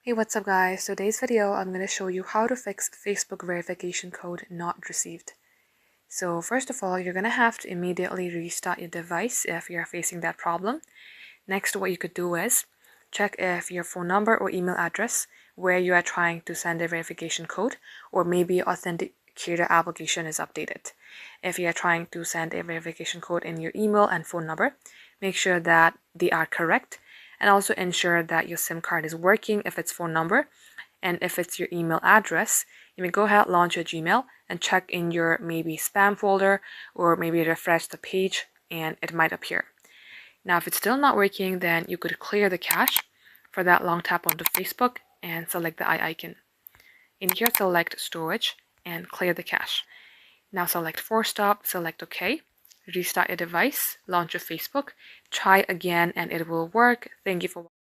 Hey, what's up guys? Today's video I'm going to show you how to fix Facebook verification code not received. So first of all, you're going to have to immediately restart your device if you're facing that problem. Next, what you could do is check if your phone number or email address where you are trying to send a verification code or maybe authenticator application is updated. If you are trying to send a verification code in your email and phone number, make sure that they are correct. And also ensure that your SIM card is working if it's phone number, and if it's your email address, you may go ahead, launch your Gmail and check in your maybe spam folder or maybe refresh the page and it might appear. Now if it's still not working, then you could clear the cache. For that, long tap onto Facebook and select the eye icon. In here, select storage and clear the cache. Now select force stop, select OK. Restart your device, launch your Facebook, try again and it will work. Thank you for watching.